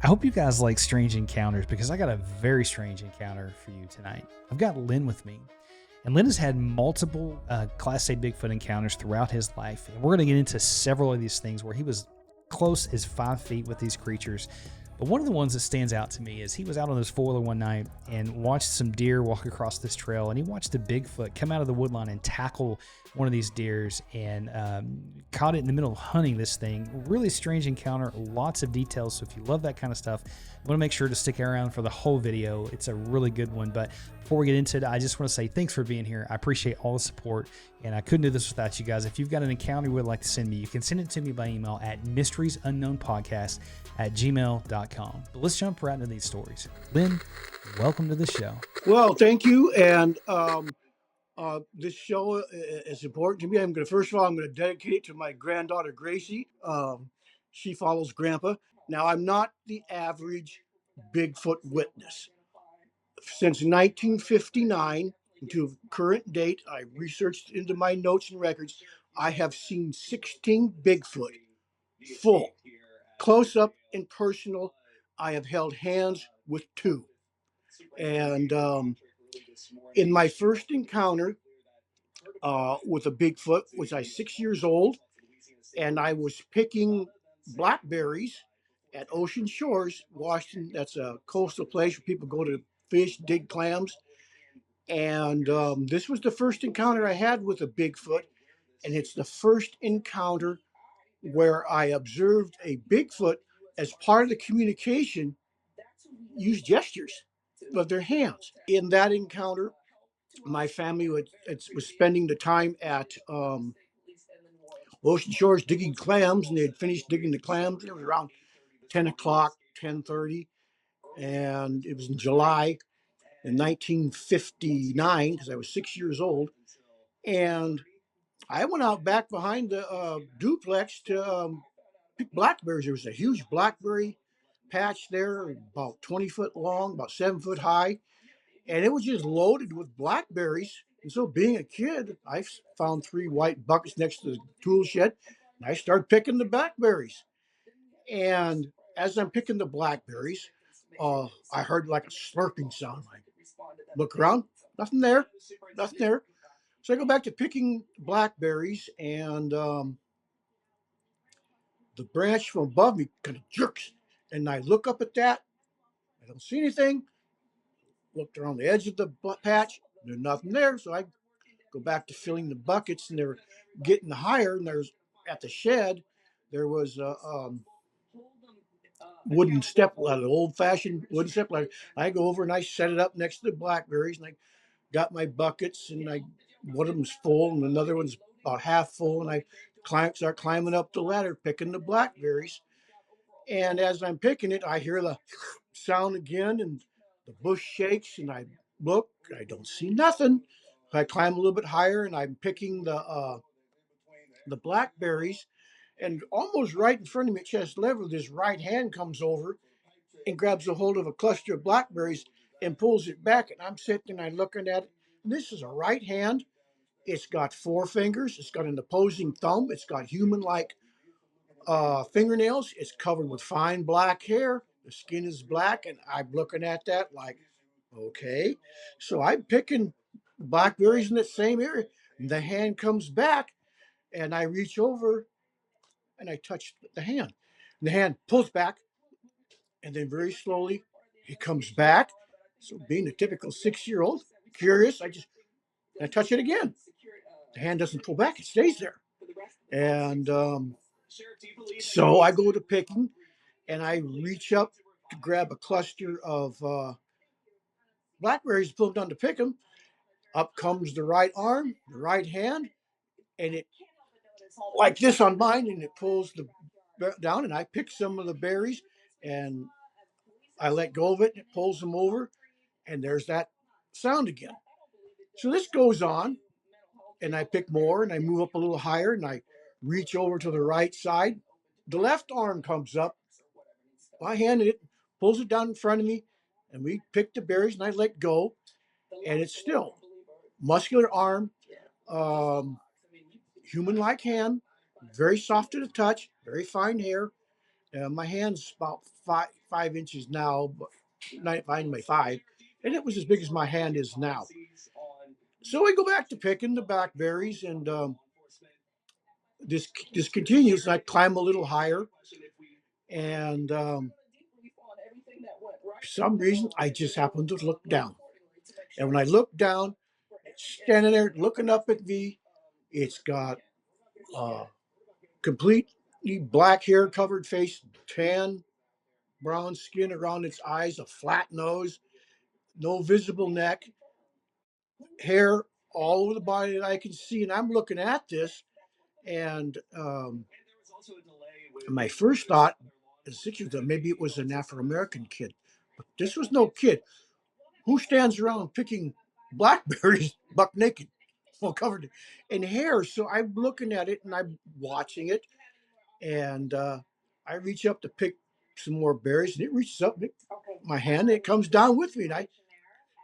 I hope you guys like strange encounters because I got a very strange encounter for you tonight. I've got Lynn with me, and Lynn has had multiple Class A Bigfoot encounters throughout his life. And we're going to get into several of these things where he was close as 5 feet with these creatures. But one of the ones that stands out to me is he was out on his four-wheeler one night and watched some deer walk across this trail, and he watched a Bigfoot come out of the woodline and tackle one of these deers and caught it in the middle of hunting this thing. Really strange encounter, lots of details. So if you love that kind of stuff, I want to make sure to stick around for the whole video. It's a really good one. But before we get into it, I just want to say thanks for being here. I appreciate all the support, and I couldn't do this without you guys. If you've got an encounter you would like to send me, you can send it to me by email at mysteriesunknownpodcast@gmail.com. But let's jump right into these stories. Lynn, welcome to the show. Well, thank you. And this show is important to me. First of all, I'm going to dedicate it to my granddaughter, Gracie. She follows Grandpa. Now, I'm not the average Bigfoot witness. Since 1959 to current date, I researched into my notes and records. I have seen 16 Bigfoot, full, close up and personal. I have held hands with 2. And in my first encounter with a Bigfoot was I 6 years old, and I was picking blackberries at Ocean Shores, Washington. That's a coastal place where people go to fish, dig clams. And this was the first encounter I had with a Bigfoot, and it's the first encounter where I observed a Bigfoot as part of the communication use gestures of their hands. In that encounter, my family was spending the time at Ocean Shores digging clams, and they had finished digging the clams. It was around 10 o'clock, 10:30, and it was in July in 1959 because I was 6 years old. And I went out back behind the duplex to pick blackberries. There was a huge blackberry patch there, about 20 foot long, about 7 foot high, and it was just loaded with blackberries. And so, being a kid, I found 3 white buckets next to the tool shed, and I started picking the blackberries. And as I'm picking the blackberries, I heard like a slurping sound. I look around, nothing there, nothing there. So I go back to picking blackberries, and the branch from above me kind of jerks, and I look up at that. I don't see anything. Looked around the edge of the patch. There's nothing there. So I go back to filling the buckets, and they're getting higher. And there's at the shed, there was a wooden step ladder, old-fashioned wooden step ladder. I go over and I set it up next to the blackberries, and I got my buckets, and one of them's full, and another one's about half full, and I start climbing up the ladder, picking the blackberries. And as I'm picking it, I hear the sound again, and the bush shakes, and I look, I don't see nothing. I climb a little bit higher, and I'm picking the blackberries, and almost right in front of me at chest level, this right hand comes over and grabs a hold of a cluster of blackberries and pulls it back. And I'm sitting and I'm looking at it. This is a right hand. It's got 4 fingers. It's got an opposing thumb. It's got human-like fingernails. It's covered with fine black hair. The skin is black, and I'm looking at that like, okay. So I'm picking blackberries in the same area. And the hand comes back, and I reach over and I touch the hand. And the hand pulls back, and then very slowly he comes back. So being a typical 6-year-old, curious, I touch it again. The hand doesn't pull back; it stays there. And so I go to picking, and I reach up to grab a cluster of blackberries, pull them down to pick them. Up comes the right arm, the right hand, and it like this on mine, and it pulls the down, and I pick some of the berries, and I let go of it, and it pulls them over, and there's that sound again. So this goes on, and I pick more, and I move up a little higher, and I reach over to the right side. The left arm comes up. I hand it, pulls it down in front of me, and we pick the berries, and I let go, and it's still muscular arm, human-like hand, very soft to the touch, very fine hair. My hand's about 5 inches now, but 9 by 5, and it was as big as my hand is now. So I go back to picking the blackberries, and this continues. And I climb a little higher, and for some reason, I just happen to look down. And when I look down, standing there looking up at me, it's got completely black hair covered face, tan brown skin around its eyes, a flat nose, no visible neck, hair all over the body that I can see. And I'm looking at this, and my first thought as 6 years old, maybe it was an Afro American kid, but this was no kid. Who stands around picking blackberries buck naked, well covered in hair? So I'm looking at it and I'm watching it, and I reach up to pick some more berries, and it reaches up my hand, and it comes down with me,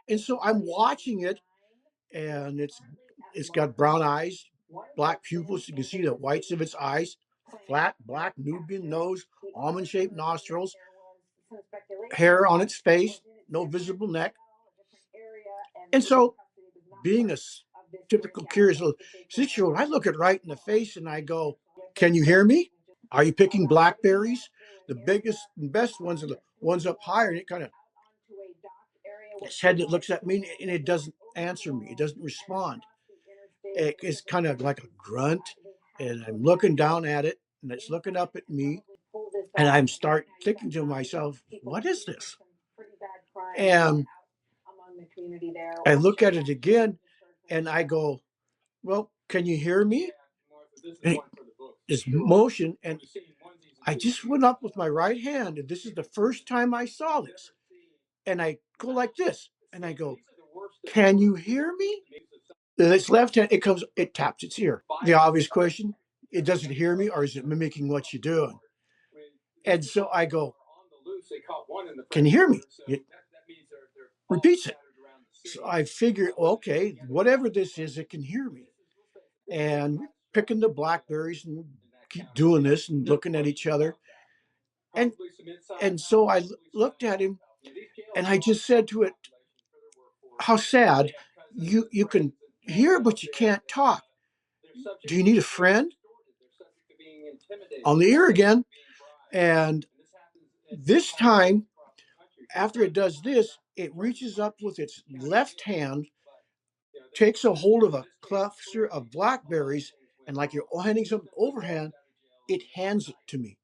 and so I'm watching it, and it's got brown eyes, black pupils. You can see the whites of its eyes, flat black Nubian nose, almond-shaped nostrils, hair on its face, no visible neck. And so, being a typical curious little 6-year-old, I look it right in the face and I go, "Can you hear me? Are you picking blackberries? The biggest and best ones are the ones up higher." And it kind of, its head that looks at me, and it doesn't answer me. It doesn't respond. It's kind of like a grunt, and I'm looking down at it, and it's looking up at me, and I'm start thinking to myself, "What is this?" And I look at it again, and I go, "Well, can you hear me?" And this motion, and I just went up with my right hand, and this is the first time I saw this. And I go like this, and I go, "Can you hear me?" Then its left hand, it taps its ear. The obvious question: it doesn't hear me, or is it mimicking what you're doing? And so I go, "Can you hear me?" It repeats it. So I figure, okay, whatever this is, it can hear me. And picking the blackberries and keep doing this and looking at each other. And and so I looked at him, and I just said to it, "How sad. You can hear, but you can't talk. Do you need a friend?" On the ear again. And this time, after it does this, it reaches up with its left hand, takes a hold of a cluster of blackberries, and like you're handing something overhand, it hands it to me.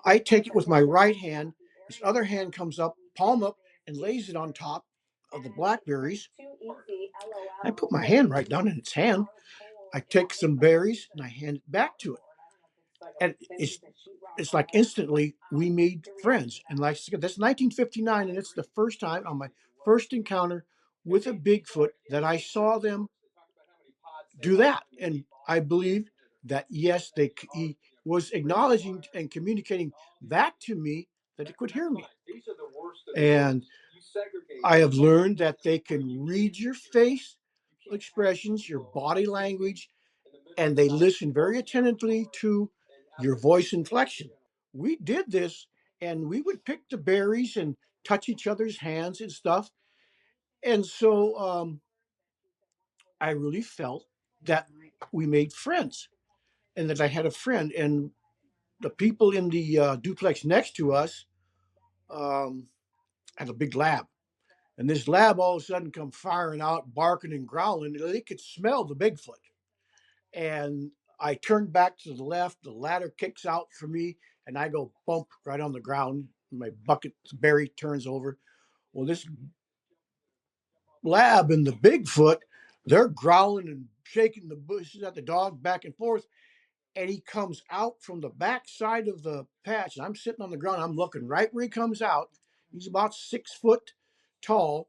I take it with my right hand. This other hand comes up, palm up, and lays it on top of the blackberries. I put my hand right down in its hand. I take some berries and I hand it back to it. And it's like instantly we made friends. And like I said, that's 1959, and it's the first time on my first encounter with a Bigfoot that I saw them do that. And I believe that yes, he was acknowledging and communicating back to me that it could hear me. And I have learned that they can read your face expressions, your body language, and they listen very attentively to your voice inflection. We did this, and we would pick the berries and touch each other's hands and stuff. And so I really felt that we made friends, and that I had a friend. And the people in the duplex next to us um, had a big lab. And this lab all of a sudden come firing out, barking and growling. They could smell the Bigfoot. And I turned back to the left. The ladder kicks out for me, and I go bump right on the ground. My bucket berry turns over. Well, this lab and the Bigfoot, they're growling and shaking the bushes at the dog back and forth. And he comes out from the back side of the patch. And I'm sitting on the ground. I'm looking right where he comes out. He's about 6 foot tall,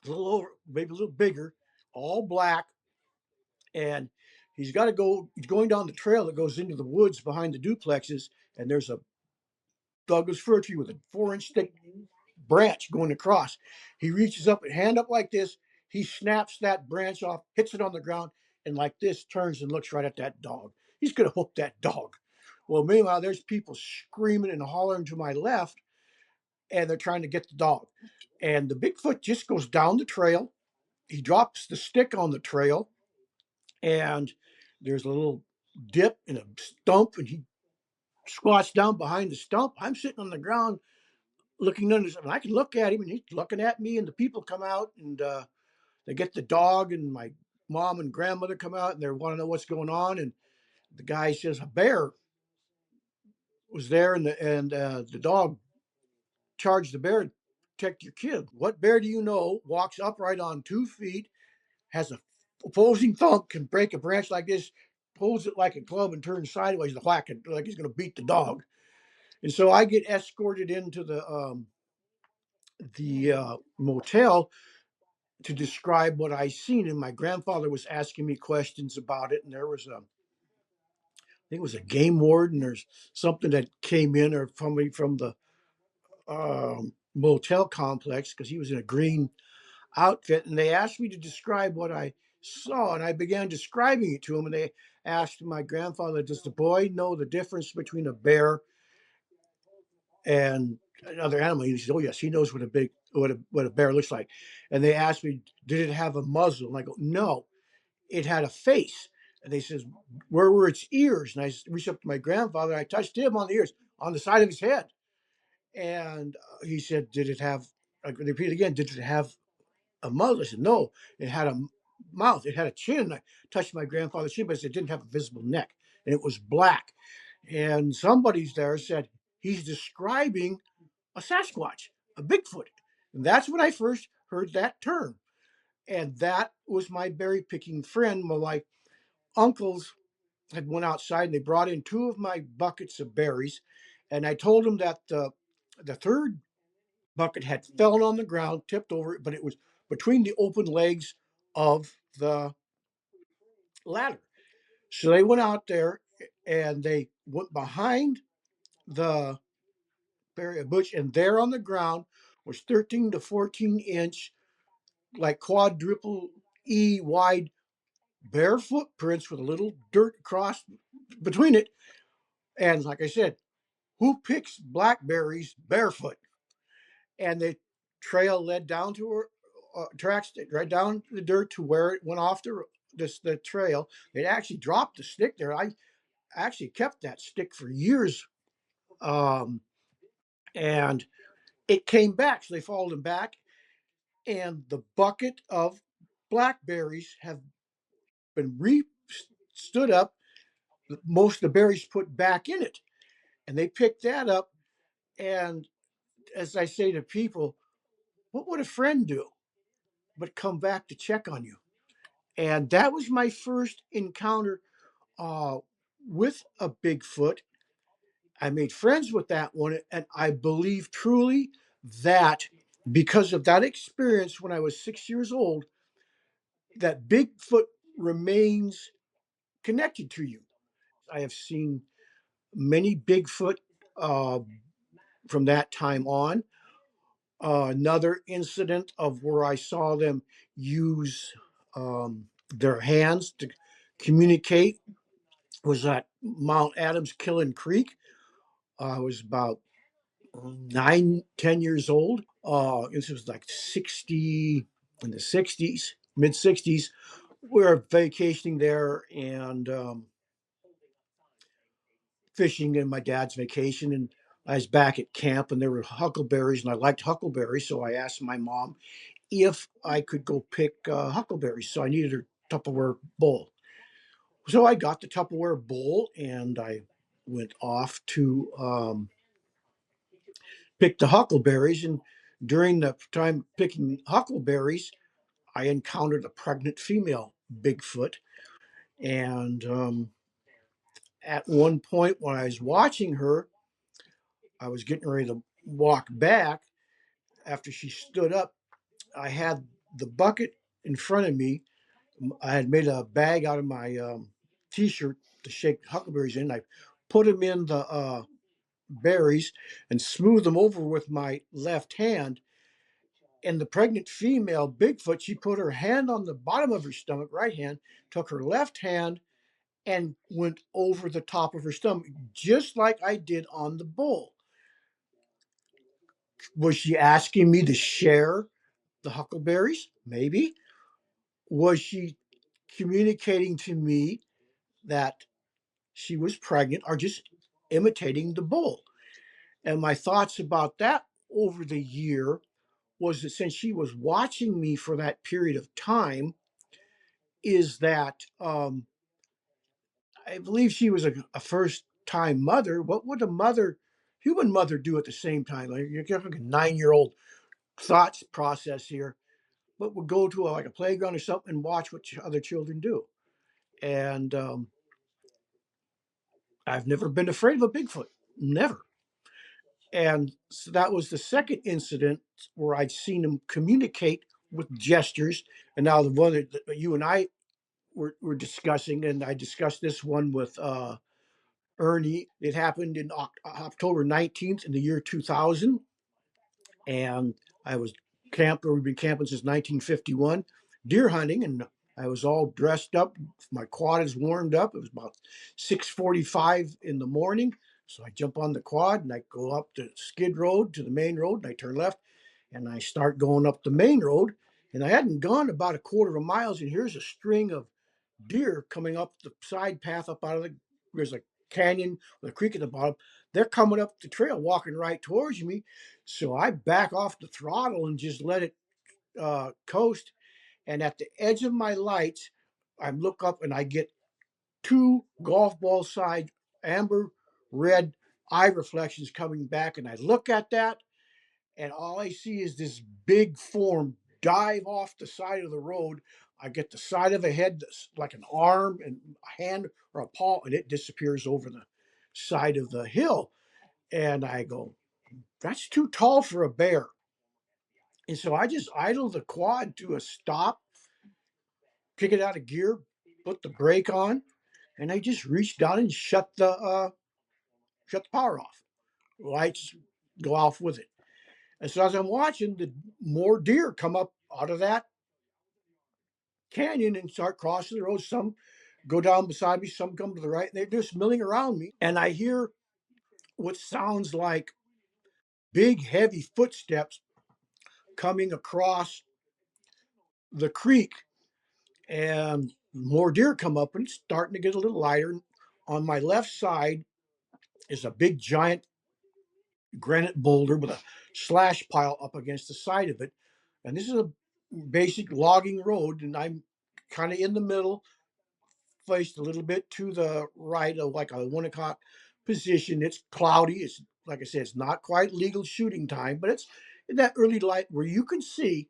a little over, maybe a little bigger, all black. And he's got to go, he's going down the trail that goes into the woods behind the duplexes. And there's a Douglas fir tree with a 4-inch thick branch going across. He reaches up and hand up like this. He snaps that branch off, hits it on the ground, and like this turns and looks right at that dog. He's going to hook that dog. Well, meanwhile, there's people screaming and hollering to my left. and they're trying to get the dog. And the Bigfoot just goes down the trail. He drops the stick on the trail, and there's a little dip and a stump, and he squats down behind the stump. I'm sitting on the ground looking under, and I can look at him, and he's looking at me. And the people come out, and they get the dog, and my mom and grandmother come out, and they want to know what's going on. And the guy says a bear was there, and the dog charged the bear to protect your kid. What bear do you know walks upright on 2 feet, has a opposing thumb, can break a branch like this, pulls it like a club, and turns sideways to whack it like he's going to beat the dog? And so I get escorted into the motel to describe what I seen. And my grandfather was asking me questions about it, and there was I think it was a game warden. There's something that came in, or somebody from the motel complex, because he was in a green outfit, and they asked me to describe what I saw, and I began describing it to him. And they asked my grandfather, "Does the boy know the difference between a bear and another animal?" He said, "Oh yes, he knows what a bear looks like." And they asked me, "Did it have a muzzle?" And I go, "No, it had a face." And they says, "Where were its ears?" And I reached up to my grandfather, and I touched him on the ears, on the side of his head. And he said, "Did it have?" I repeat again, "Did it have a mouth?" I said, "No, it had a mouth. It had a chin." I touched my grandfather's chin, but it didn't have a visible neck, and it was black. And somebody's there said, "He's describing a Sasquatch, a Bigfoot." And that's when I first heard that term. And that was my berry picking friend. My uncles had went outside, and they brought in two of my buckets of berries. And I told them that the third bucket had fallen on the ground, tipped over, but it was between the open legs of the ladder. So they went out there, and they went behind the berry bush, and there on the ground was 13 to 14 inch, like quadruple E wide bare footprints with a little dirt across between it. And like I said, who picks blackberries barefoot? And the trail led down to her, tracks right down the dirt to where it went off the trail. They actually dropped the stick there. I actually kept that stick for years, um, and it came back. So they followed him back, and the bucket of blackberries have been stood up. Most of the berries put back in it, and they picked that up. And as I say to people, what would a friend do but come back to check on you? And that was my first encounter uh, with a Bigfoot. I made friends with that one, and I believe truly that because of that experience when I was 6 years old, that Bigfoot remains connected to you. I have seen many Bigfoot uh, from that time on. Another incident of where I saw them use their hands to communicate was at Mount Adams Killing Creek. I was about 9, 10 years old. This was like 60, in the 60s, mid 60s. We were vacationing there, and fishing in my dad's vacation. And I was back at camp, and there were huckleberries, and I liked huckleberries. So I asked my mom if I could go pick huckleberries. So I needed a Tupperware bowl. So I got the Tupperware bowl, and I went off to pick the huckleberries. And during the time picking huckleberries, I encountered a pregnant female Bigfoot. And at one point when I was watching her, I was getting ready to walk back after she stood up. I had the bucket in front of me. I had made a bag out of my t-shirt to shake huckleberries in. I put them in the berries and smoothed them over with my left hand. And the pregnant female Bigfoot, she put her hand on the bottom of her stomach, right hand, took her left hand and went over the top of her stomach, just like I did on the bull. Was she asking me to share the huckleberries? Maybe. Was she communicating to me that she was pregnant or just imitating the bull? And my thoughts about that over the year was that since she was watching me for that period of time, is that I believe she was a first time mother. What would a mother, human mother, do at the same time? Like you're having a 9-year-old thoughts process here, but would go to like a playground or something and watch what other children do. And I've never been afraid of a Bigfoot, never. And so that was the second incident where I'd seen him communicate with gestures. And now the one that you and I were discussing, and I discussed this one with Ernie. It happened in October 19th in the year 2000. And I was camped, or we've been camping since 1951, deer hunting, and I was all dressed up. My quad is warmed up. It was about 6:45 in the morning. So I jump on the quad and I go up the skid road to the main road and I turn left and I start going up the main road. And I hadn't gone about a quarter of a mile, and here's a string of deer coming up the side path up out of there's a canyon with a creek at the bottom. They're coming up the trail, walking right towards me. So I back off the throttle and just let it coast. And at the edge of my lights, I look up and I get two golf ball side amber red eye reflections coming back. And I look at that, and all I see is this big form dive off the side of the road. I get the side of a head that's like an arm and a hand or a paw, and it disappears over the side of the hill. And I go, that's too tall for a bear. And so I just idle the quad to a stop, kick it out of gear, put the brake on, and I just reach down and shut the power off. Lights go off with it. And so as I'm watching, the more deer come up out of that canyon and start crossing the road. Some go down beside me, some come to the right. They're just milling around me. And I hear what sounds like big, heavy footsteps coming across the creek. And more deer come up and it's starting to get a little lighter. On my left side is a big, giant granite boulder with a slash pile up against the side of it. And this is a basic logging road. And I'm kind of in the middle, faced a little bit to the right of like a 1 o'clock position. It's cloudy. It's like I said, it's not quite legal shooting time, but it's in that early light where you can see.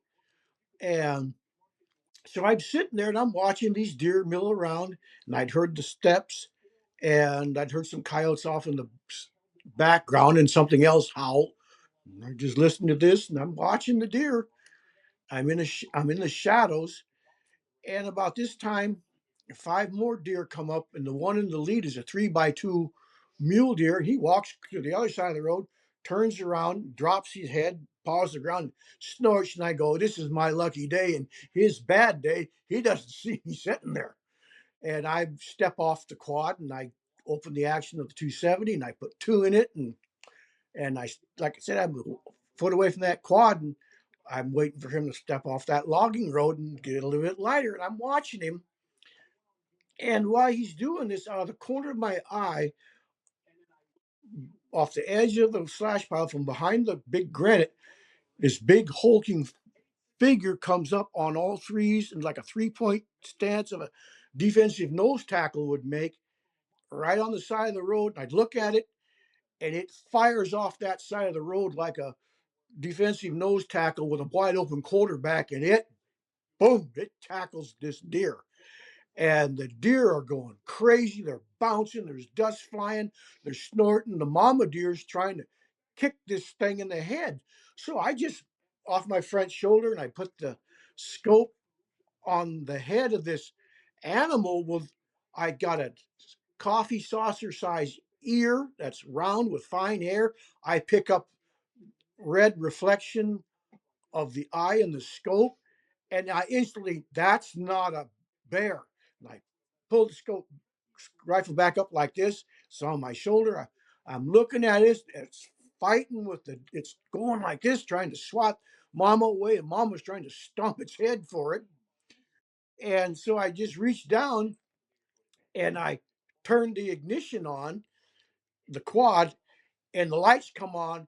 And so I'm sitting there and I'm watching these deer mill around, and I'd heard the steps and I'd heard some coyotes off in the background and something else howl. And I'm just listening to this and I'm watching the deer. I'm in the shadows. And about this time, five more deer come up, and the one in the lead is a 3x2 mule deer. And he walks to the other side of the road, turns around, drops his head, paws the ground, snorts. And I go, this is my lucky day. And his bad day, he doesn't see me sitting there. And I step off the quad and I open the action of the 270 and I put two in it. And I, like I said, I'm a foot away from that quad and I'm waiting for him to step off that logging road and get a little bit lighter. And I'm watching him. And while he's doing this, out of the corner of my eye, off the edge of the slash pile from behind the big granite, this big hulking figure comes up on all threes and like a 3-point stance of a defensive nose tackle would make right on the side of the road. And I'd look at it and it fires off that side of the road like a defensive nose tackle with a wide open quarterback, and it, boom, it tackles this deer. And the deer are going crazy. They're bouncing. There's dust flying. They're snorting. The mama deer's trying to kick this thing in the head. So I just off my front shoulder and I put the scope on the head of this animal with, I got a coffee saucer size ear that's round with fine hair. I pick up red reflection of the eye in the scope, and I instantly, that's not a bear. And I pull the scope rifle back up like this. It's on my shoulder. I'm looking at it. It's fighting with it's going like this, trying to swat Mama away, and Mama's trying to stomp its head for it. And so I just reached down and I turned the ignition on, the quad, and the lights come on,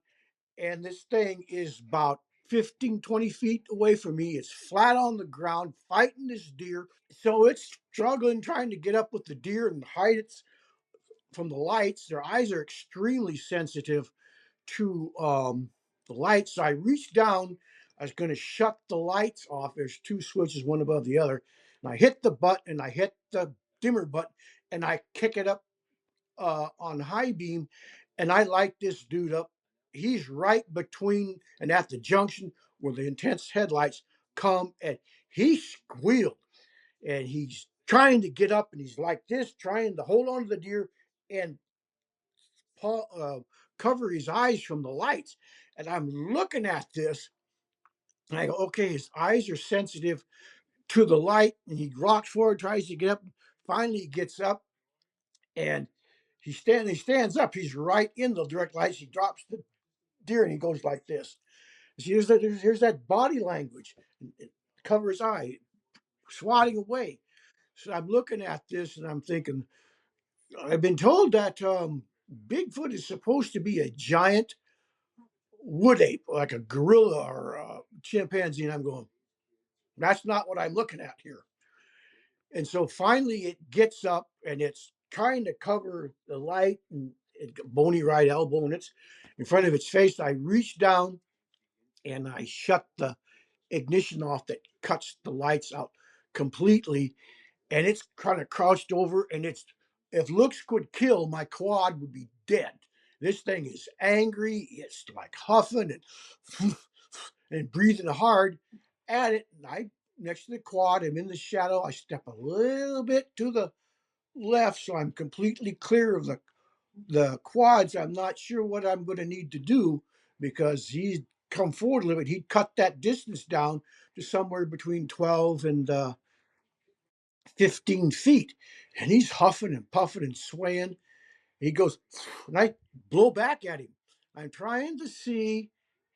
and this thing is about 15, 20 feet away from me. It's flat on the ground fighting this deer. So it's struggling, trying to get up with the deer and hide it from the lights. Their eyes are extremely sensitive to the lights. So I reached down. I was going to shut the lights off. There's two switches, one above the other. And I hit the button and I hit the dimmer button and I kick it up on high beam, and I light this dude up. He's right between and at the junction where the intense headlights come, and he squealed, and he's trying to get up, and he's like this, trying to hold on to the deer and cover his eyes from the lights. And I'm looking at this, and I go, okay, his eyes are sensitive to the light, and he rocks forward, tries to get up. Finally, he gets up, and he stands up. He's right in the direct lights. He drops the deer and he goes like this. See, here's that body language. It cover his eye, swatting away. So I'm looking at this and I'm thinking, I've been told that Bigfoot is supposed to be a giant wood ape, like a gorilla or a chimpanzee. And I'm going, that's not what I'm looking at here. And so finally it gets up and it's trying to cover the light and it bony right elbow and it's in front of its face. I reach down and I shut the ignition off that cuts the lights out completely. And it's kind of crouched over and it's, if looks could kill, my quad would be dead. This thing is angry. It's like huffing and breathing hard at it. And I, next to the quad, I'm in the shadow. I step a little bit to the left so I'm completely clear of the quads. I'm not sure what I'm going to need to do because he's come forward a little bit. He'd cut that distance down to somewhere between 12 and 15 feet. And he's huffing and puffing and swaying. He goes, and I blow back at him. I'm trying to see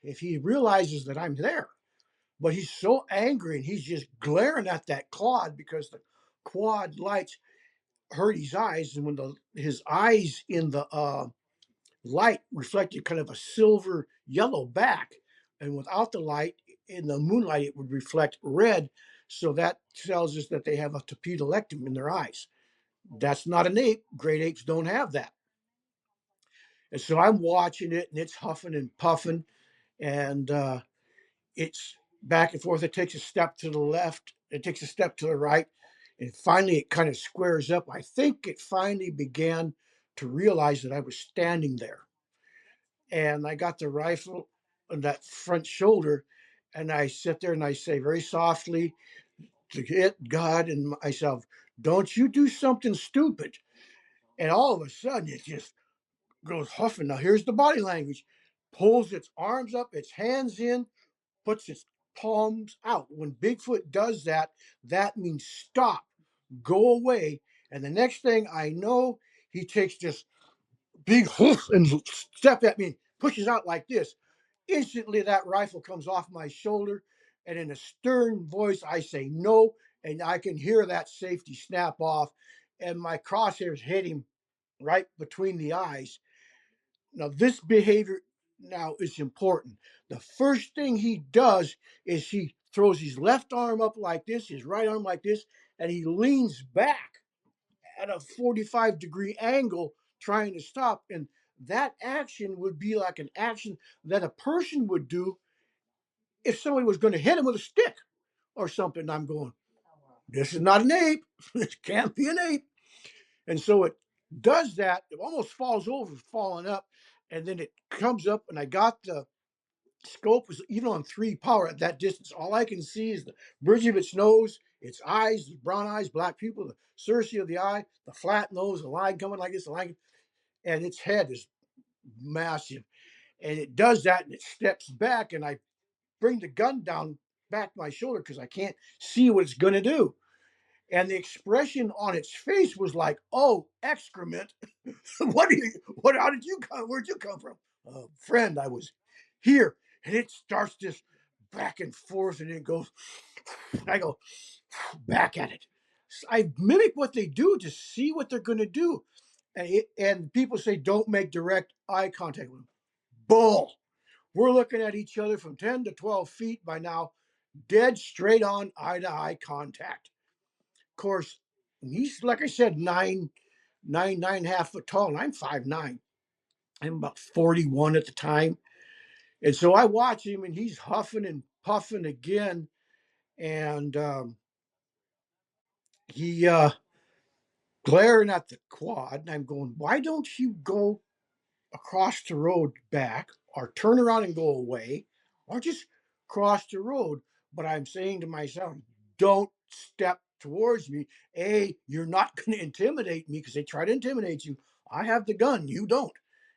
if he realizes that I'm there. But he's so angry and he's just glaring at that quad because the quad lights hurt his eyes. And when his eyes in the light reflected kind of a silver yellow back, and without the light in the moonlight, it would reflect red. So that tells us that they have a tapedolectum in their eyes. That's not an ape. Great apes don't have that. And so I'm watching it, and it's huffing and puffing, and it's back and forth. It takes a step to the left, it takes a step to the right, and finally it kind of squares up. I think it finally began to realize that I was standing there. And I got the rifle on that front shoulder, and I sit there and I say very softly to it, God and myself, don't you do something stupid. And all of a sudden it just goes huffing. Now here's the body language. Pulls its arms up, its hands in, puts its palms out. When Bigfoot does that, that means stop, go away. And the next thing I know, he takes this big hoof and step at me, pushes out like this. Instantly, that rifle comes off my shoulder, and in a stern voice, I say no, and I can hear that safety snap off, and my crosshairs hit him right between the eyes. Now, this behavior now is important. The first thing he does is he throws his left arm up like this, his right arm like this, and he leans back at a 45-degree angle trying to stop. And that action would be like an action that a person would do if somebody was going to hit him with a stick or something. I'm going, this is not an ape. This can't be an ape. And so it does that. It almost falls over, falling up. And then it comes up, and I got the scope was even on 3 power at that distance. All I can see is the bridge of its nose, its eyes, brown eyes, black pupil, the cerci of the eye, the flat nose, the line coming like this, the line, and its head is massive. And it does that, and it steps back, and I bring the gun down back my shoulder because I can't see what it's going to do. And the expression on its face was like, "Oh, excrement! What? How did you come? Where'd you come from?" friend, I was here. And it starts this back and forth and it goes, and I go back at it. I mimic what they do to see what they're going to do. And people say, don't make direct eye contact with them. Bull. We're looking at each other from 10 to 12 feet by now, dead straight on eye to eye contact. Of course, he's, like I said, 9.5 foot tall, and I'm 5'9". I'm about 41 at the time. And so I watch him, and he's huffing and puffing again. And he glaring at the quad. And I'm going, why don't you go across the road back or turn around and go away or just cross the road? But I'm saying to myself, don't step towards me. You're not going to intimidate me because they try to intimidate you. I have the gun, you don't.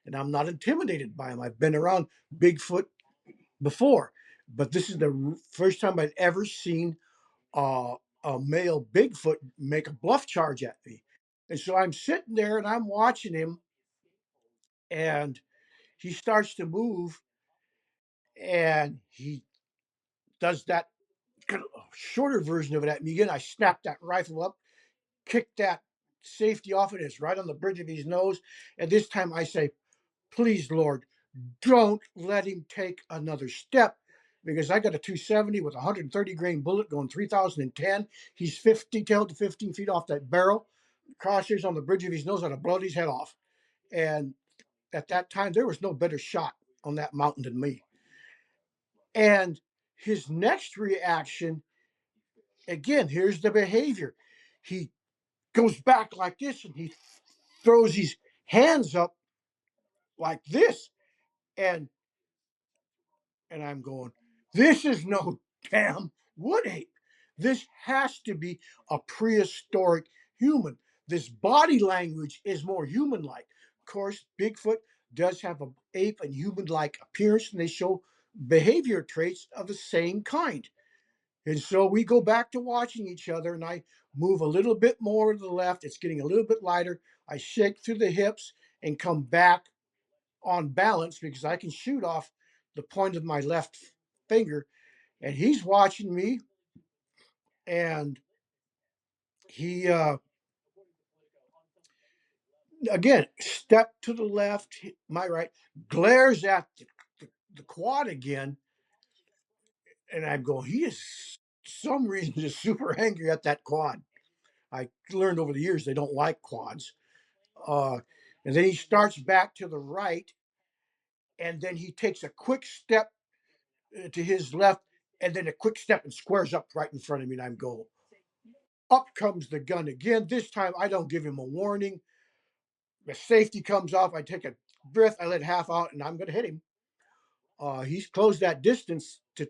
And I'm not intimidated by them. I've been around Bigfoot before, but this is the first time I've ever seen uh, a male Bigfoot make a bluff charge at me. And so I'm sitting there and I'm watching him, and he starts to move, and he does that kind of shorter version of it at me again. I snap that rifle up, kick that safety off it. It's right on the bridge of his nose. And this time I say, please, Lord, don't let him take another step, because I got a 270 with a 130 grain bullet going 3,010. He's 12 to 15 feet off that barrel. Crosshairs on the bridge of his nose. I'd have blown his head off. And at that time, there was no better shot on that mountain than me. And his next reaction, again, here's the behavior. He goes back like this, and he throws his hands up like this. And I'm going, this is no damn wood ape. This has to be a prehistoric human. This body language is more human like. Of course, Bigfoot does have an ape and human like appearance, and they show behavior traits of the same kind. And so we go back to watching each other, and I move a little bit more to the left. It's getting a little bit lighter. I shake through the hips and come back on balance because I can shoot off the point of my left finger. And he's watching me, and he again step to the left, my right, glares at the quad again, and I'm going, he is some reason just super angry at that quad. I learned over the years they don't like quads. Uh, and then he starts back to the right, and then he takes a quick step to his left, and then a quick step and squares up right in front of me, and I'm going, up comes the gun again. This time I don't give him a warning. The safety comes off. I take a breath. I let half out, and I'm going to hit him. He's closed that distance to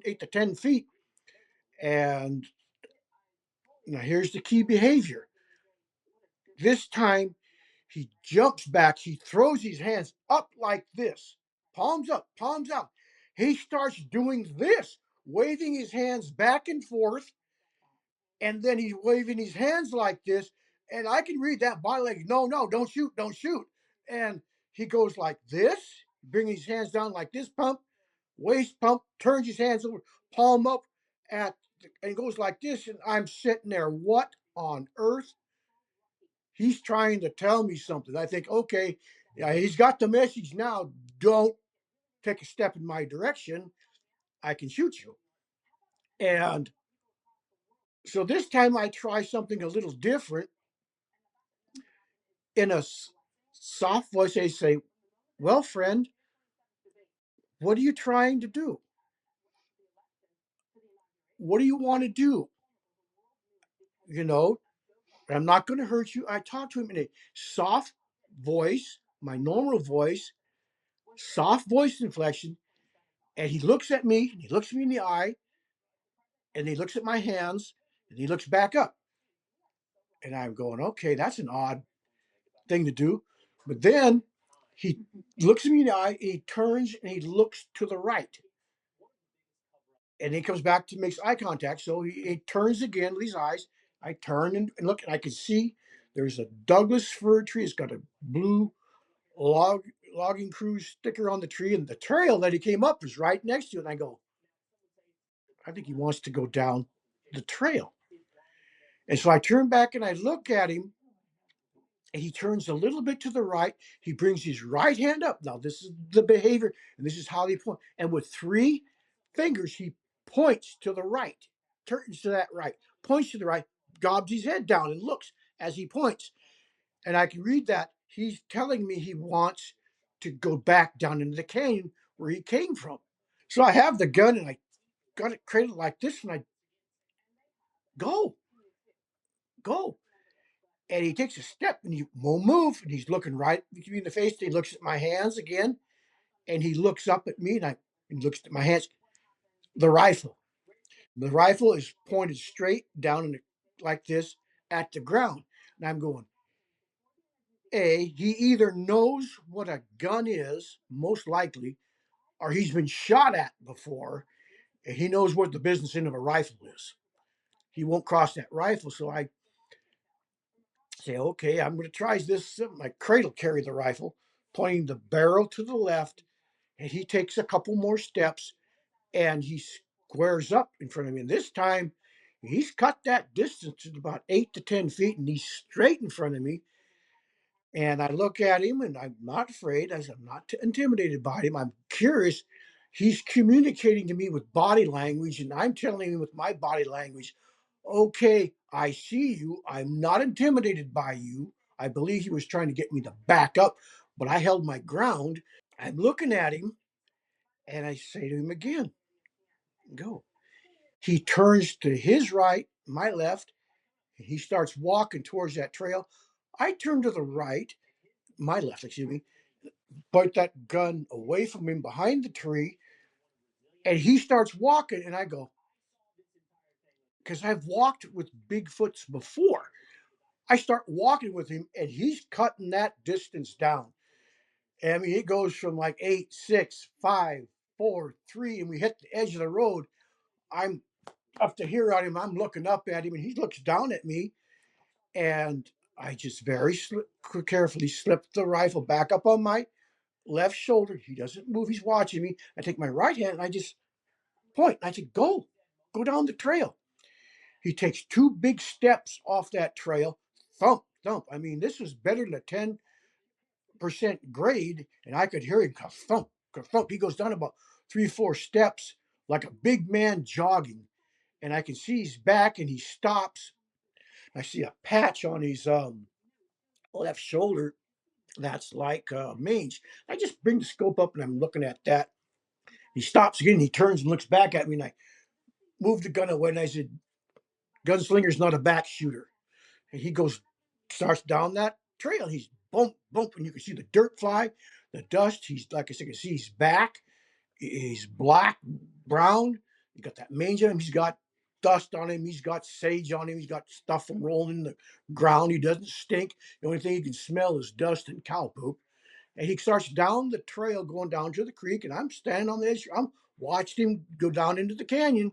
8 to 10 feet. And now here's the key behavior. This time he jumps back. He throws his hands up like this, palms up, palms out. He starts doing this, waving his hands back and forth, and then he's waving his hands like this, and I can read that body language. No, no, don't shoot, don't shoot. And he goes like this, bring his hands down like this, pump, waist pump, turns his hands over, palm up and goes like this, and I'm sitting there. What on earth? He's trying to tell me something. I think, okay, yeah, he's got the message now. Don't take a step in my direction. I can shoot you. And so this time I try something a little different. In a soft voice, they say, well, friend, what are you trying to do? What do you want to do? You know, I'm not going to hurt you. I talk to him in a soft voice, my normal voice, soft voice inflection. And he looks at me, and he looks me in the eye, and he looks at my hands, and he looks back up. And I'm going, okay, that's an odd thing to do. But then he looks at me in the eye, he turns, and he looks to the right. And he comes back to makes eye contact. So he turns again with his eyes. I turn and look, and I can see there's a Douglas fir tree. It's got a blue log logging crew sticker on the tree, and the trail that he came up is right next to it. And I go, I think he wants to go down the trail. And so I turn back and I look at him, and he turns a little bit to the right. He brings his right hand up. Now, this is the behavior, and this is how they point. And with 3 fingers, he points to the right, turns to that right, points to the right, gobs his head down and looks as he points. And I can read that he's telling me he wants to go back down into the canyon where he came from. So I have the gun and I got it cradled like this, and I go, go. And he takes a step and he won't move. And he's looking right me in the face. And he looks at my hands again, and he looks up at me, and he looks at my hands. The rifle. The rifle is pointed straight down in the, like this at the ground. And I'm going, he either knows what a gun is, most likely, or he's been shot at before, and he knows what the business end of a rifle is. He won't cross that rifle. So I say, okay, I'm going to try this. My cradle carry the rifle, pointing the barrel to the left, and he takes a couple more steps, and he squares up in front of me. And this time, he's cut that distance to about 8 to 10 feet, and he's straight in front of me. And I look at him, and I'm not afraid. I'm not intimidated by him. I'm curious. He's communicating to me with body language, and I'm telling him with my body language, okay, I see you. I'm not intimidated by you. I believe he was trying to get me to back up, but I held my ground. I'm looking at him, and I say to him again, go. He turns to his right, my left, and he starts walking towards that trail. I turn to the right, my left, excuse me, point that gun away from him behind the tree, and he starts walking, and I go, because I've walked with Bigfoots before. I start walking with him, and he's cutting that distance down. I mean, it goes from like 8, 6, 5, 4, 3, and we hit the edge of the road. I'm up to here on him. I'm looking up at him, and he looks down at me, and I just very carefully slip the rifle back up on my left shoulder. He doesn't move. He's watching me. I take my right hand, and I just point. I said, go down the trail. He takes 2 big steps off that trail. Thump, thump. I mean, this was better than a 10% grade, and I could hear him thump, thump. He goes down about 3, 4 steps like a big man jogging, and I can see his back, and he stops. I see a patch on his left shoulder that's like mange. I just bring the scope up, and I'm looking at that. He stops again. He turns and looks back at me, and I move the gun away, and I said, "Gunslinger's not a back shooter." And he starts down that trail. He's bump, bump, and you can see the dirt fly, the dust. He's, like I said, you can see his back. He's black, brown. He got that mange on him. He's got dust on him. He's got sage on him. He's got stuff from rolling in the ground. He doesn't stink. The only thing you can smell is dust and cow poop. And he starts down the trail going down to the creek, and I'm standing on the edge. I'm watching him go down into the canyon,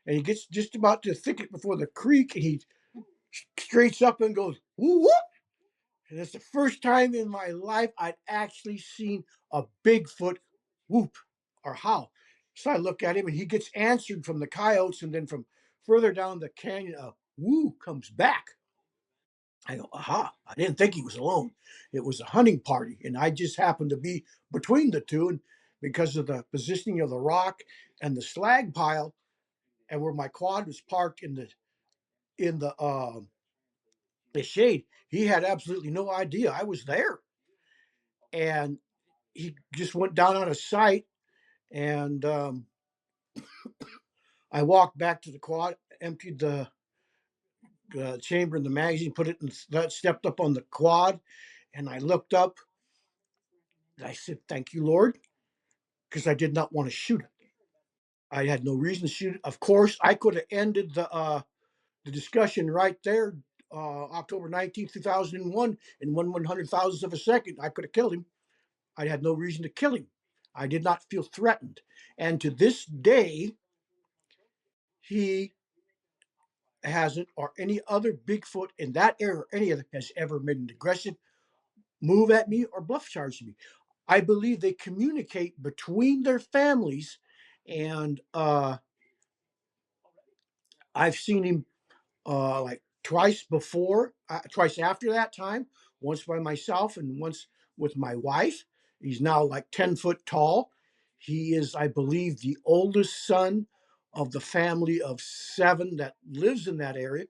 and he gets just about to the thicket before the creek, and he straights up and goes, whoop, whoop. And it's the first time in my life I'd actually seen a Bigfoot whoop or howl. So I look at him, and he gets answered from the coyotes, and then from further down the canyon, a woo comes back. I go, aha, I didn't think he was alone. It was a hunting party, and I just happened to be between the two. And because of the positioning of the rock and the slag pile, and where my quad was parked in the shade, he had absolutely no idea I was there. And he just went down out of sight. And I walked back to the quad, emptied the chamber in the magazine, put it in, stepped up on the quad, and I looked up. And I said, "Thank you, Lord," because I did not want to shoot it. I had no reason to shoot it. Of course, I could have ended the discussion right there, October 19th, 2001, in 1/100,000th of a second. I could have killed him. I had no reason to kill him. I did not feel threatened. And to this day, he hasn't, or any other Bigfoot in that area, or any other, has ever made an aggressive move at me or bluff charged me. I believe they communicate between their families, and I've seen him like twice before, twice after that time, once by myself and once with my wife. He's now like 10 foot tall. He is, I believe, the oldest son of the family of 7 that lives in that area.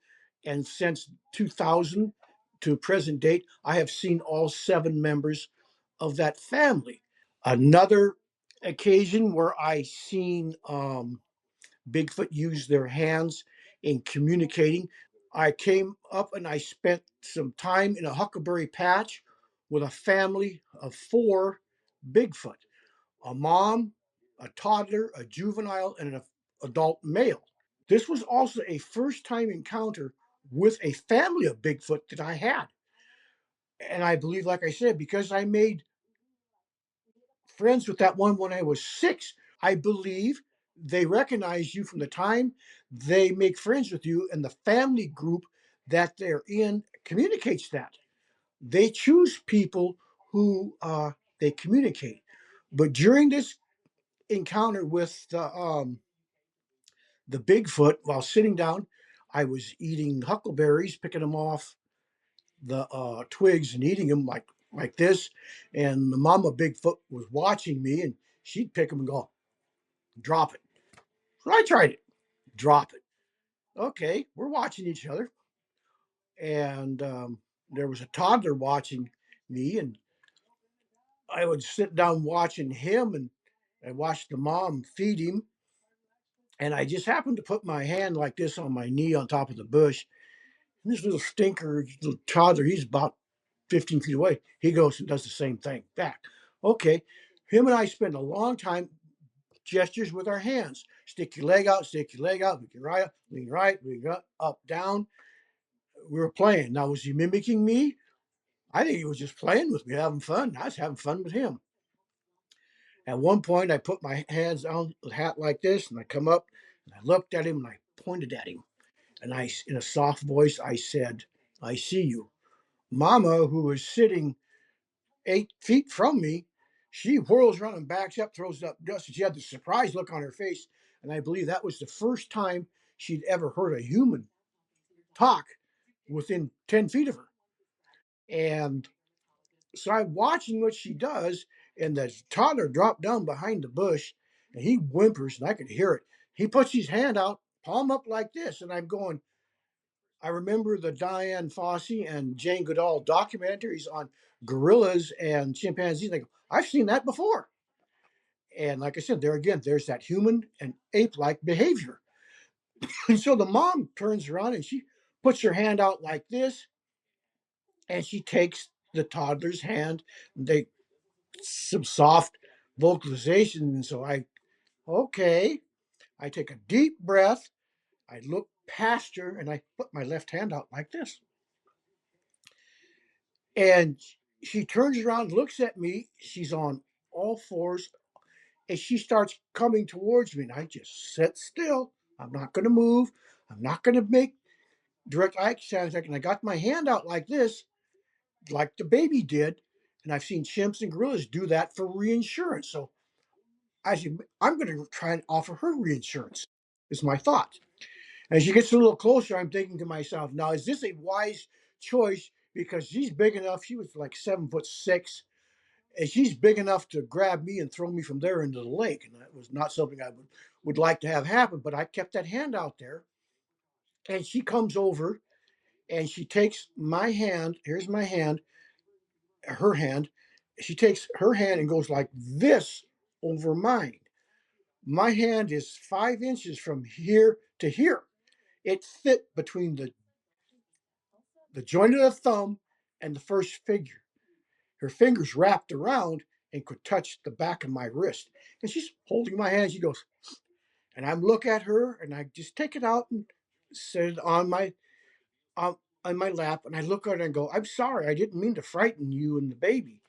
And since 2000 to present date, I have seen all 7 members of that family. Another occasion where I seen Bigfoot use their hands in communicating. I came up and I spent some time in a Huckleberry patch with a family of 4 Bigfoot, a mom, a toddler, a juvenile, and an adult male. This was also a first time encounter with a family of Bigfoot that I had. And I believe, like I said, because I made friends with that one when I was 6, I believe they recognize you from the time they make friends with you, and the family group that they're in communicates that. They choose people who they communicate. But during this encounter with the Bigfoot, while sitting down, I was eating huckleberries, picking them off the twigs and eating them like this. And the mama Bigfoot was watching me, and she'd pick them and go, drop it. So I tried it, drop it. Okay, we're watching each other. And there was a toddler watching me, and I would sit down watching him, and I watched the mom feed him. And I just happened to put my hand like this on my knee on top of the bush. And this little stinker, little toddler, he's about 15 feet away. He goes and does the same thing back. Okay. Him and I spend a long time gestures with our hands. Stick your leg out, stick your leg out, lean right, lean up, down. We were playing. Now, was he mimicking me? I think he was just playing with me, having fun. I was having fun with him. At one point, I put my hands on the hat like this, and I come up and I looked at him and I pointed at him. And I, in a soft voice, I said, I see you. Mama, who was sitting 8 feet from me, she whirls around and backs up, throws up dust, and she had the surprised look on her face. And I believe that was the first time she'd ever heard a human talk within 10 feet of her. And so I'm watching what she does, and the toddler dropped down behind the bush, and he whimpers, and I could hear it. He puts his hand out, palm up like this, and I'm going, I remember the Diane Fossey and Jane Goodall documentaries on gorillas and chimpanzees. And I go, I've seen that before. And like I said, there again, there's that human and ape like behavior. And so the mom turns around and she puts her hand out like this, and she takes the toddler's hand. And they some soft vocalization. And so okay, I take a deep breath. I look past her and I put my left hand out like this. And she turns around, looks at me. She's on all fours, and she starts coming towards me. And I just sit still. I'm not going to move. I'm not going to make direct eye contact. And I got my hand out like this, like the baby did. And I've seen chimps and gorillas do that for reinsurance. So I'm going to try and offer her reinsurance, is my thought. As she gets a little closer, I'm thinking to myself, now, is this a wise choice? Because she's big enough. She was like 7'6", and she's big enough to grab me and throw me from there into the lake. And that was not something I would like to have happen. But I kept that hand out there, and she comes over and she takes my hand. Here's my hand, her hand. She takes her hand and goes like this over mine. My hand is 5 inches from here to here. It fit between the joint of the thumb and the first figure. Her fingers wrapped around and could touch the back of my wrist. And she's holding my hand. She goes, and I look at her and I just take it out and set it on, on my lap. And I look at her and go, I'm sorry. I didn't mean to frighten you and the baby.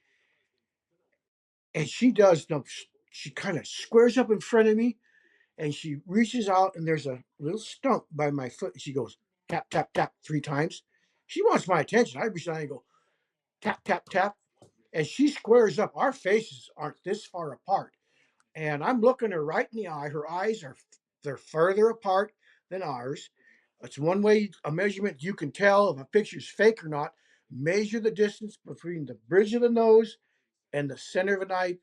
And she does, no, she kind of squares up in front of me and she reaches out and there's a little stump by my foot. And she goes, tap, tap, tap 3 times. She wants my attention. I reach out and go, tap, tap, tap. and she squares up. Our faces aren't this far apart, and I'm looking her right in the eye. Her eyes are they're further apart than ours. It's one way a measurement you can tell if a picture's fake or not. Measure the distance between the bridge of the nose and the center of an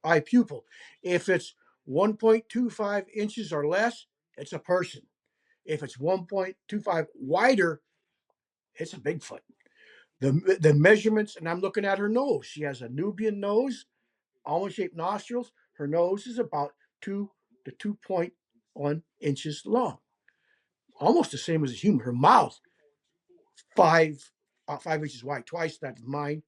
eye pupil. If it's 1.25 inches or less, it's a person. If it's 1.25 wider, it's a Bigfoot. The measurements, and I'm looking at her nose. She has a Nubian nose, almond shaped nostrils. Her nose is about 2 to 2.1 inches long, almost the same as a human. Her mouth, five, 5 inches wide, twice that of mine.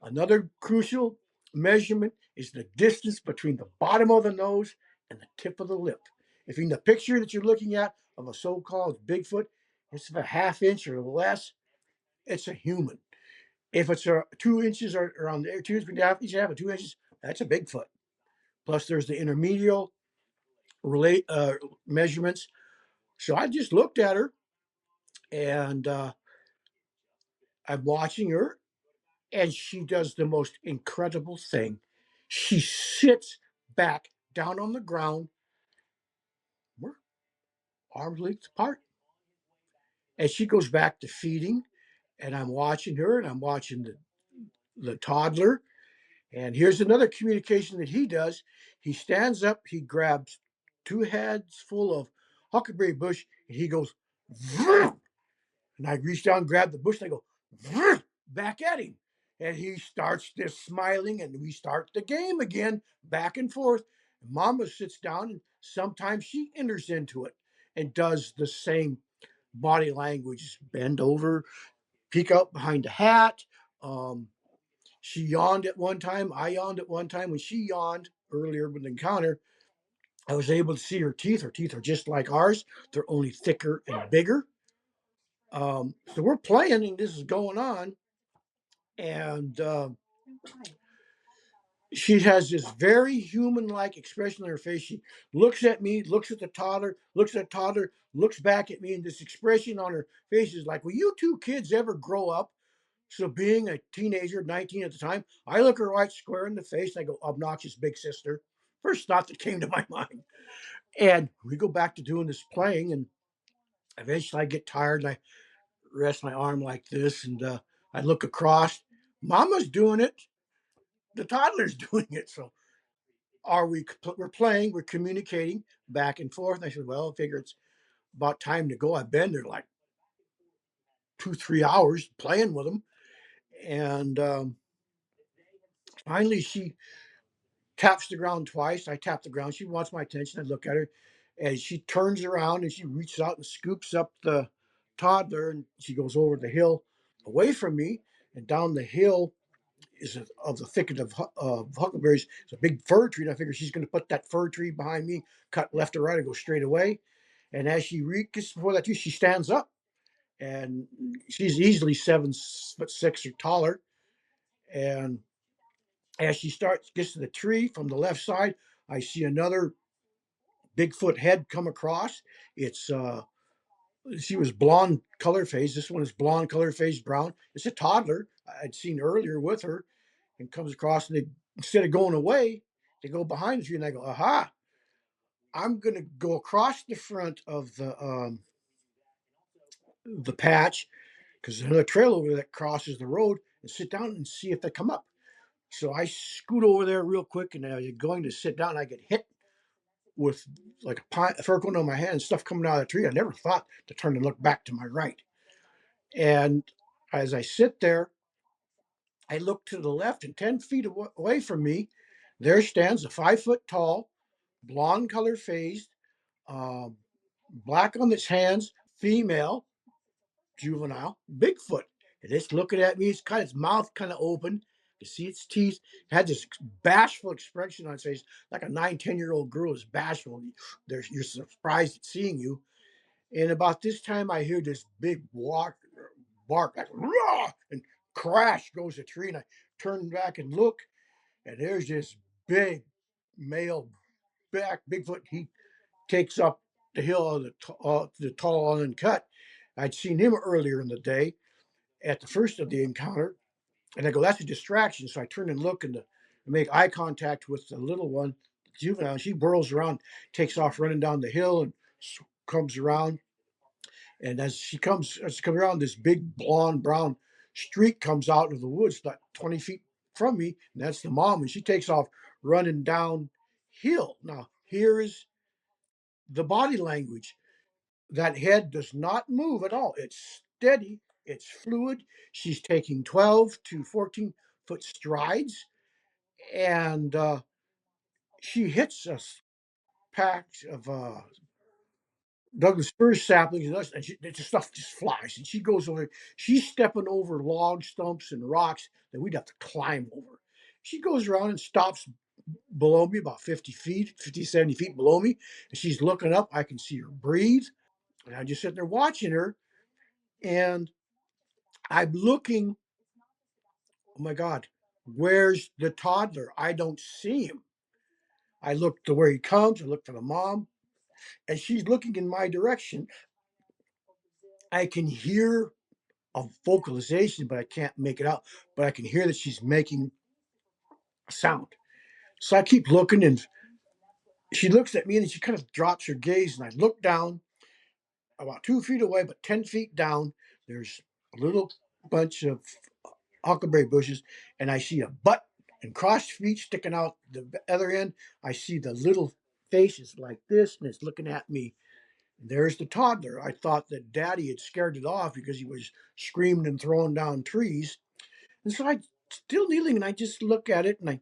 Another crucial measurement is the distance between the bottom of the nose and the tip of the lip. If in the picture that you're looking at of a so-called Bigfoot, it's a half inch or less, it's a human. If it's 2 inches or around there, 2 inches, that's a Bigfoot. Plus, there's the intermediate measurements. So I just looked at her, and I'm watching her, and she does the most incredible thing. She sits back down on the ground. We're arms length apart. And she goes back to feeding, and I'm watching her, and I'm watching the toddler. And here's another communication that he does. He stands up, he grabs 2 heads full of huckleberry bush, and he goes, vroom. And I reach down, grab the bush, and I go, vroom, back at him. And he starts this smiling, and we start the game again, back and forth. Mama sits down, and sometimes she enters into it and does the same body language, bend over, peek out behind the hat. Um, she yawned at one time. I yawned at one time. When she yawned earlier with the encounter, I was able to see her teeth. Her teeth are just like ours. They're only thicker and bigger. So we're playing, and this is going on. And she has this very human-like expression on her face. She looks at me, looks at the toddler, looks at the toddler, looks back at me, and this expression on her face is like, will you two kids ever grow up? So being a teenager, 19 at the time, I look her right square in the face and I go, obnoxious big sister. First thought that came to my mind. And we go back to doing this playing, and eventually I get tired and I rest my arm like this, and I look across. Mama's doing it. The toddler's doing it. So we're playing, we're communicating back and forth. And I said, well, I figure it's about time to go. I've been there like 2, 3 hours playing with them. And finally she taps the ground twice. I tap the ground. She wants my attention. I look at her, and she turns around and she reaches out and scoops up the toddler, and she goes over the hill away from me, and down the hill is of the thicket of huckleberries. It's a big fir tree. And I figure she's going to put that fir tree behind me, cut left or right, and go straight away. And as she gets before that tree, she stands up, and she's easily 7'6" or taller. And as she gets to the tree from the left side, I see another Bigfoot head come across. It's she was blonde color phase. This one is blonde color phase brown. It's a toddler I'd seen earlier with her, and comes across, and instead of going away, they go behind the tree, and I go, aha, I'm gonna go across the front of the patch, because there's another trail over there that crosses the road, and sit down and see if they come up. So I scoot over there real quick, and as you're going to sit down, I get hit with like a fur going on my hand and stuff coming out of the tree. I never thought to turn and look back to my right. And as I sit there, I look to the left, and 10 feet away from me, there stands a 5 foot tall, blonde color phased, uh, black on its hands, female, juvenile, Bigfoot. And it's looking at me. It's kind of its mouth kind of open. You see its teeth. It had this bashful expression on its face, like a 9, 10-year-old girl is bashful. You're surprised at seeing you. And about this time, I hear this big bark, like Rah! And crash goes a tree. And I turn back and look, and there's this big male back Bigfoot. He takes up the hill of the tall uncut. I'd seen him earlier in the day at the first of the encounter. And I go, that's a distraction. So I turn and look and make eye contact with the little one, juvenile. She whirls around, takes off running down the hill and comes around. And as she comes around, this big blonde brown streak comes out of the woods, like 20 feet from me. And that's the mom. And she takes off running downhill. Now, here is the body language. That head does not move at all. It's steady, it's fluid. She's taking 12 to 14-foot strides, and she hits us packs of Douglas fir saplings, and the stuff just flies. And she goes over. She's stepping over log stumps and rocks that we'd have to climb over. She goes around and stops below me, about 50 feet, 50, 70 feet below me. And she's looking up. I can see her breathe. And I'm just sitting there watching her. And I'm looking, oh my God, where's the toddler? I don't see him. I look to where he comes. I look for the mom, and she's looking in my direction. I can hear a vocalization, but I can't make it out. But I can hear that she's making a sound. So I keep looking, and she looks at me, and she kind of drops her gaze, and I look down about 2 feet away, but 10 feet down, there's a little bunch of huckleberry bushes, and I see a butt and crossed feet sticking out the other end. I see the little faces like this, and it's looking at me. There's the toddler. I thought that Daddy had scared it off because he was screaming and throwing down trees. And so I still kneeling, and I just look at it and I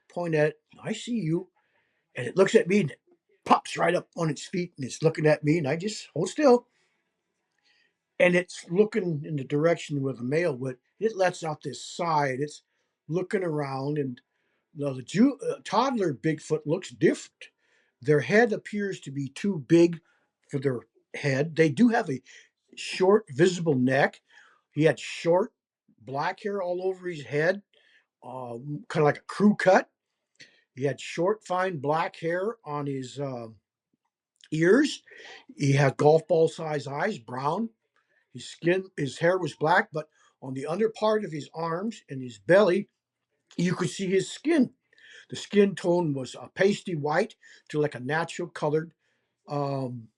point at it. I see you, and it looks at me and it pops right up on its feet and it's looking at me, and I just hold still. And it's looking in the direction where the male would. It lets out this sigh. And it's looking around, and the toddler Bigfoot looks different. Their head appears to be too big for their head. They do have a short, visible neck. He had short black hair all over his head, kind of like a crew cut. He had short, fine black hair on his ears. He had golf ball size eyes, brown. His hair was black, but on the under part of his arms and his belly, you could see his skin. The skin tone was a pasty white to like a natural colored um,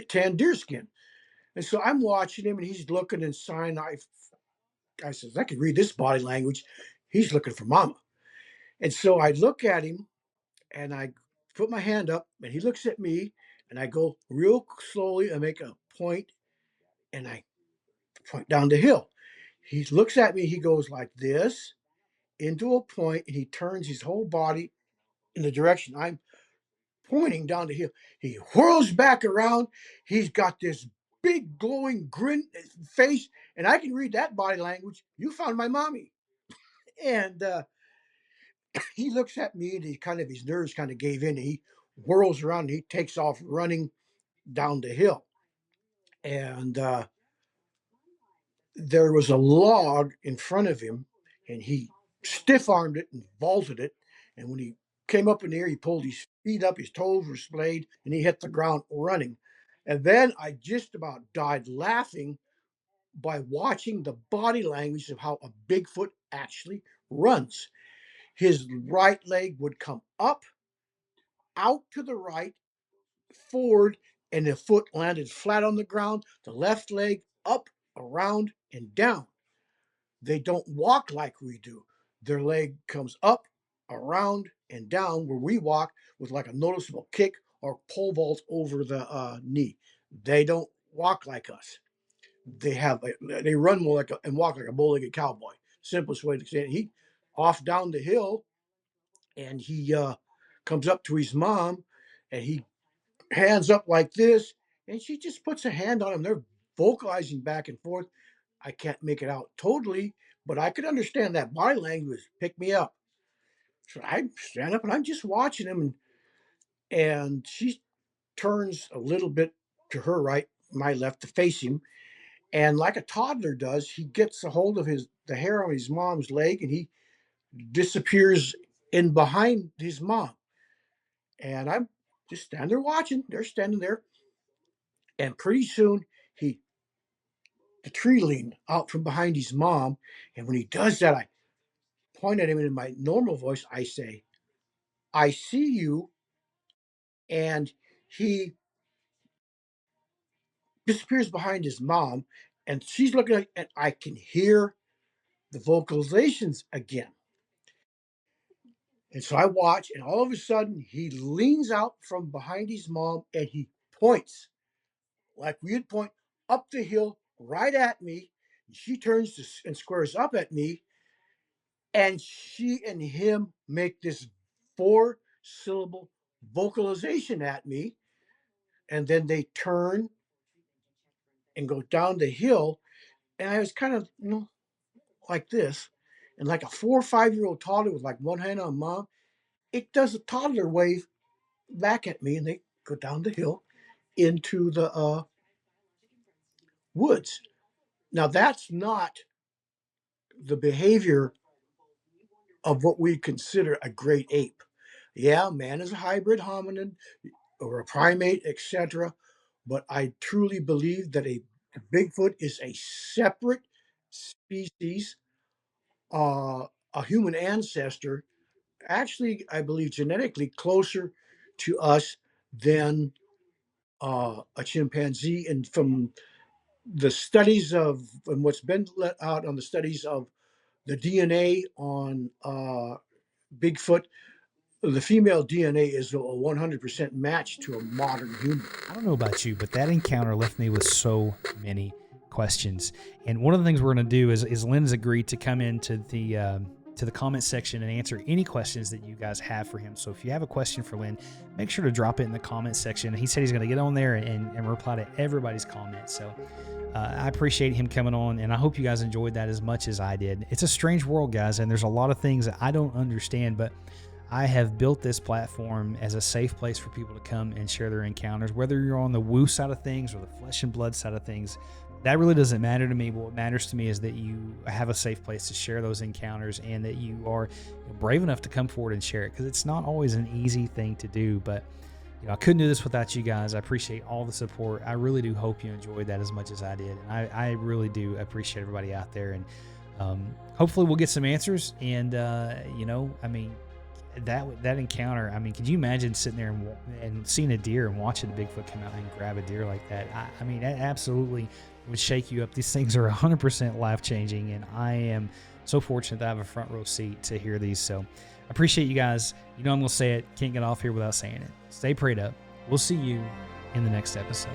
tan deer skin. And so I'm watching him, and he's looking and sighing. I says, I can read this body language. He's looking for mama. And so I look at him, and I put my hand up, and he looks at me, and I go real slowly and make a point, and I point down the hill. He looks at me, he goes like this into a point, and he turns his whole body in the direction I'm pointing down the hill. He whirls back around. He's got this big glowing grin face, and I can read that body language. You found my mommy. And he looks at me, and his nerves kind of gave in. He whirls around, and he takes off running down the hill. And there was a log in front of him, and he stiff armed it and vaulted it. And when he came up in the air, he pulled his feet up, his toes were splayed, and he hit the ground running. And then I just about died laughing by watching the body language of how a Bigfoot actually runs. His right leg would come up, out to the right, forward, and the foot landed flat on the ground. The left leg up, around, and down. They don't walk like we do. Their leg comes up, around, and down, where we walk with like a noticeable kick or pole vault over the knee. They don't walk like us. They run more like and walk like a bow-legged cowboy. Simplest way to say it. He off down the hill, and he comes up to his mom, and he hands up like this, and she just puts a hand on him. They're vocalizing back and forth. I can't make it out totally, but I could understand that body language. Pick me up. So I stand up and I'm just watching him, and she turns a little bit to her right, my left, to face him. And like a toddler does, he gets a hold of the hair on his mom's leg, and he disappears in behind his mom. And I'm just standing there watching. They're standing there, and pretty soon he the treeline out from behind his mom. And when he does that, I point at him, and in my normal voice, I say, I see you. And he disappears behind his mom, and she's looking at, and I can hear the vocalizations again. And so I watch, and all of a sudden he leans out from behind his mom and he points like we'd point up the hill right at me. She turns and squares up at me, and she and him make this 4-syllable vocalization at me. And then they turn and go down the hill. And I was kind of, like this. And like a 4 or 5-year-old toddler with like one hand on mom, it does a toddler wave back at me, and they go down the hill into the woods. Now, that's not the behavior of what we consider a great ape. Yeah, man is a hybrid hominid or a primate, etc. But I truly believe that a Bigfoot is a separate species, a human ancestor, actually, I believe genetically closer to us than a chimpanzee. And from the studies of, and what's been let out on the studies of the DNA on Bigfoot, the female DNA is a 100% match to a modern human. I don't know about you, but that encounter left me with so many questions. And one of the things we're going to do is Lynn's agreed to come into the comment section and answer any questions that you guys have for him. So if you have a question for Lynn, make sure to drop it in the comment section. He said he's going to get on there and reply to everybody's comments. So I appreciate him coming on, and I hope you guys enjoyed that as much as I did. It's a strange world, guys, and there's a lot of things that I don't understand, but I have built this platform as a safe place for people to come and share their encounters, whether you're on the woo side of things or the flesh and blood side of things. That really doesn't matter to me. What matters to me is that you have a safe place to share those encounters, and that you are brave enough to come forward and share it, because it's not always an easy thing to do. But I couldn't do this without you guys. I appreciate all the support. I really do hope you enjoyed that as much as I did. And I really do appreciate everybody out there. And hopefully we'll get some answers. And, that encounter, could you imagine sitting there and seeing a deer and watching the Bigfoot come out and grab a deer like that? That absolutely would shake you up. These things are 100% life-changing, and I am so fortunate to have a front row seat to hear these. So I appreciate you guys. I'm going to say it. Can't get off here without saying it. Stay prayed up. We'll see you in the next episode.